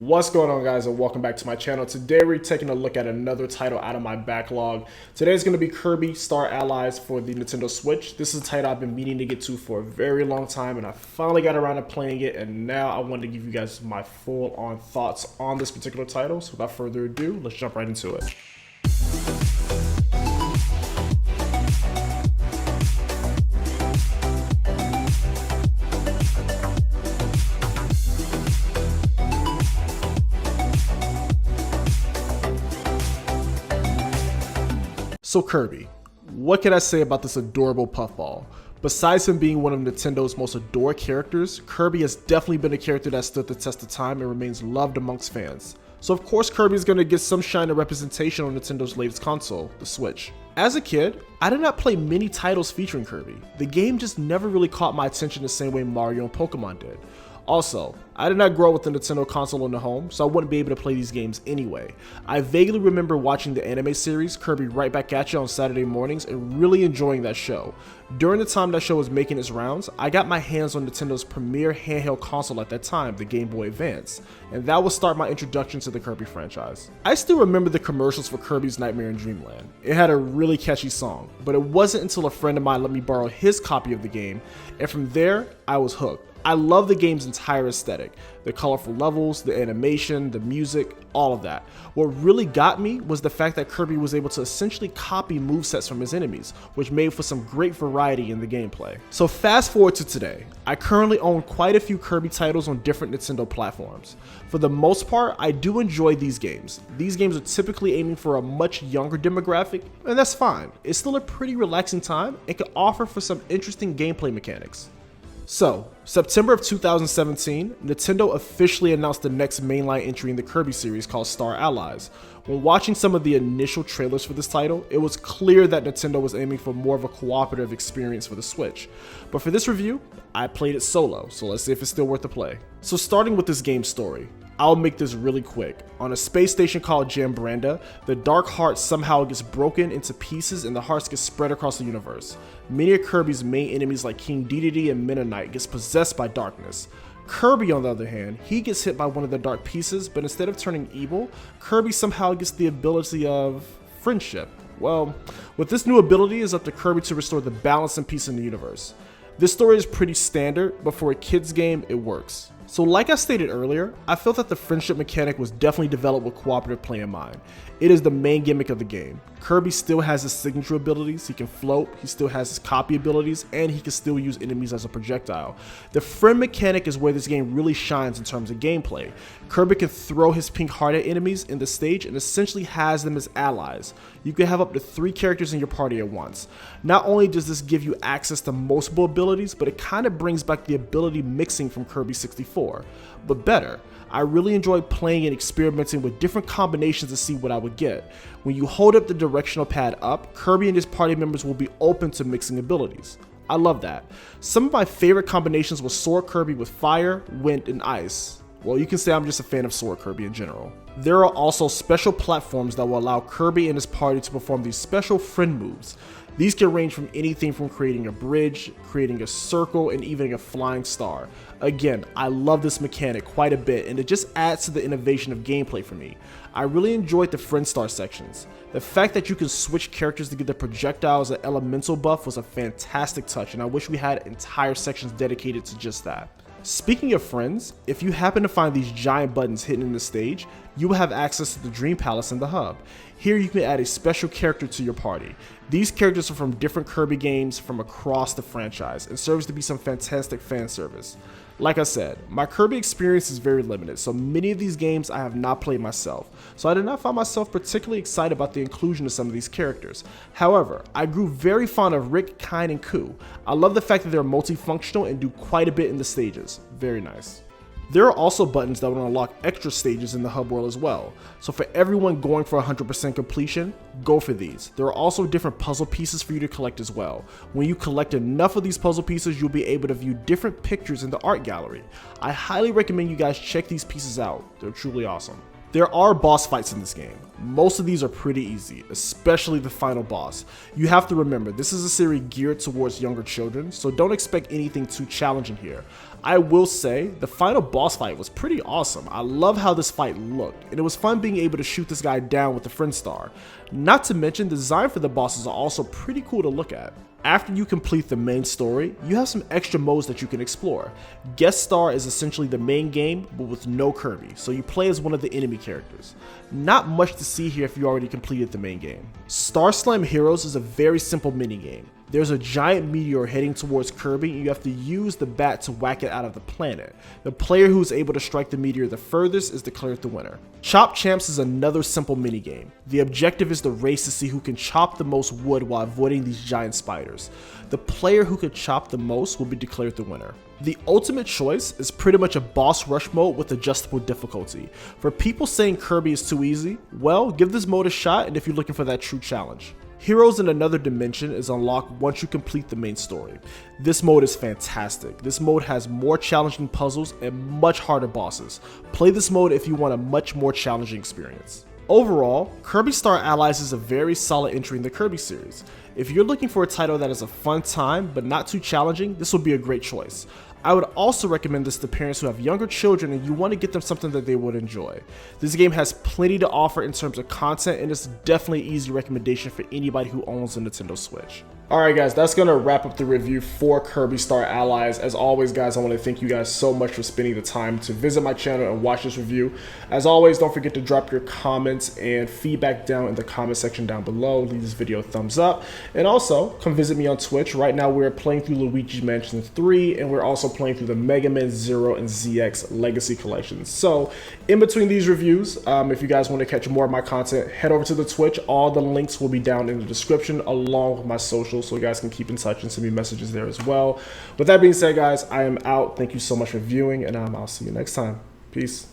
What's going on, guys, and welcome back to my channel. Today we're taking a look at another title out of my backlog. Today is going to be Kirby Star Allies for the Nintendo Switch. This is a title I've been meaning to get to for a very long time, and I finally got around to playing it, and now I wanted to give you guys my full-on thoughts on this particular title. So without further ado, let's jump right into it. So Kirby, what can I say about this adorable puffball? Besides him being one of Nintendo's most adored characters, Kirby has definitely been a character that stood the test of time and remains loved amongst fans. So of course Kirby is going to get some shine of representation on Nintendo's latest console, the Switch. As a kid, I did not play many titles featuring Kirby. The game just never really caught my attention the same way Mario and Pokemon did. Also, I did not grow up with the Nintendo console in the home, so I wouldn't be able to play these games anyway. I vaguely remember watching the anime series Kirby Right Back At You on Saturday mornings and really enjoying that show. During the time that show was making its rounds, I got my hands on Nintendo's premier handheld console at that time, the Game Boy Advance, and that would start my introduction to the Kirby franchise. I still remember the commercials for Kirby's Nightmare in Dreamland. It had a really catchy song, but it wasn't until a friend of mine let me borrow his copy of the game, and from there, I was hooked. I love the game's entire aesthetic, the colorful levels, the animation, the music, all of that. What really got me was the fact that Kirby was able to essentially copy movesets from his enemies, which made for some great variety in the gameplay. So fast forward to today, I currently own quite a few Kirby titles on different Nintendo platforms. For the most part, I do enjoy these games. These games are typically aiming for a much younger demographic, and that's fine. It's still a pretty relaxing time and can offer for some interesting gameplay mechanics. So, September of 2017, Nintendo officially announced the next mainline entry in the Kirby series called Star Allies. When watching some of the initial trailers for this title, it was clear that Nintendo was aiming for more of a cooperative experience for the Switch. But for this review, I played it solo, so let's see if it's still worth the play. So starting with this game's story, I'll make this really quick. On a space station called Jambranda, the Dark Heart somehow gets broken into pieces and the hearts get spread across the universe. Many of Kirby's main enemies like King Dedede and Meta Knight gets possessed by darkness. Kirby, on the other hand, he gets hit by one of the dark pieces, but instead of turning evil, Kirby somehow gets the ability of friendship. Well, with this new ability, it's up to Kirby to restore the balance and peace in the universe. This story is pretty standard, but for a kid's game, it works. So like I stated earlier, I felt that the friendship mechanic was definitely developed with cooperative play in mind. It is the main gimmick of the game. Kirby still has his signature abilities, he can float, he still has his copy abilities, and he can still use enemies as a projectile. The friend mechanic is where this game really shines in terms of gameplay. Kirby can throw his pink heart at enemies in the stage and essentially has them as allies. You can have up to 3 characters in your party at once. Not only does this give you access to multiple abilities, but it kind of brings back the ability mixing from Kirby 64. But better, I really enjoyed playing and experimenting with different combinations to see what I would get. When you hold up the directional pad up, Kirby and his party members will be open to mixing abilities. I love that. Some of my favorite combinations were Sword Kirby with fire, wind, and ice. Well, you can say I'm just a fan of Sword Kirby in general. There are also special platforms that will allow Kirby and his party to perform these special friend moves. These can range from anything from creating a bridge, creating a circle, and even a flying star. Again, I love this mechanic quite a bit, and it just adds to the innovation of gameplay for me. I really enjoyed the friend star sections. The fact that you can switch characters to get the projectiles and elemental buff was a fantastic touch, and I wish we had entire sections dedicated to just that. Speaking of friends, if you happen to find these giant buttons hidden in the stage, you will have access to the Dream Palace in the hub. Here you can add a special character to your party. These characters are from different Kirby games from across the franchise and serves to be some fantastic fan service. Like I said, my Kirby experience is very limited, so many of these games I have not played myself, so I did not find myself particularly excited about the inclusion of some of these characters. However, I grew very fond of Rick, Kine, and Ku. I love the fact that they're multifunctional and do quite a bit in the stages. Very nice. There are also buttons that will unlock extra stages in the hub world as well. So for everyone going for 100% completion, go for these. There are also different puzzle pieces for you to collect as well. When you collect enough of these puzzle pieces, you'll be able to view different pictures in the art gallery. I highly recommend you guys check these pieces out. They're truly awesome. There are boss fights in this game. Most of these are pretty easy, especially the final boss. You have to remember, this is a series geared towards younger children, so don't expect anything too challenging here. I will say, the final boss fight was pretty awesome. I love how this fight looked, and it was fun being able to shoot this guy down with the Friend Star. Not to mention, the design for the bosses are also pretty cool to look at. After you complete the main story, you have some extra modes that you can explore. Guest Star is essentially the main game, but with no Kirby, so you play as one of the enemy characters. Not much to see here if you already completed the main game. Star Slam Heroes is a very simple minigame. There's a giant meteor heading towards Kirby, and you have to use the bat to whack it out of the planet. The player who is able to strike the meteor the furthest is declared the winner. Chop Champs is another simple minigame. The objective is the race to see who can chop the most wood while avoiding these giant spiders. The player who can chop the most will be declared the winner. The ultimate choice is pretty much a boss rush mode with adjustable difficulty. For people saying Kirby is too easy, well, give this mode a shot and if you're looking for that true challenge. Heroes in Another Dimension is unlocked once you complete the main story. This mode is fantastic. This mode has more challenging puzzles and much harder bosses. Play this mode if you want a much more challenging experience. Overall, Kirby Star Allies is a very solid entry in the Kirby series. If you're looking for a title that is a fun time but not too challenging, this would be a great choice. I would also recommend this to parents who have younger children and you want to get them something that they would enjoy. This game has plenty to offer in terms of content, and it's definitely an easy recommendation for anybody who owns a Nintendo Switch. Alright guys, that's going to wrap up the review for Kirby Star Allies. As always guys, I want to thank you guys so much for spending the time to visit my channel and watch this review. As always, don't forget to drop your comments and feedback down in the comment section down below. Leave this video a thumbs up. And also, come visit me on Twitch. Right now we're playing through Luigi's Mansion 3, and we're also playing through the Mega Man Zero and ZX Legacy Collections. So, in between these reviews, if you guys want to catch more of my content, head over to the Twitch. All the links will be down in the description along with my socials, so you guys can keep in touch and send me messages there as well. With that being said, guys, I am out. Thank you so much for viewing, and I'll see you next time. Peace.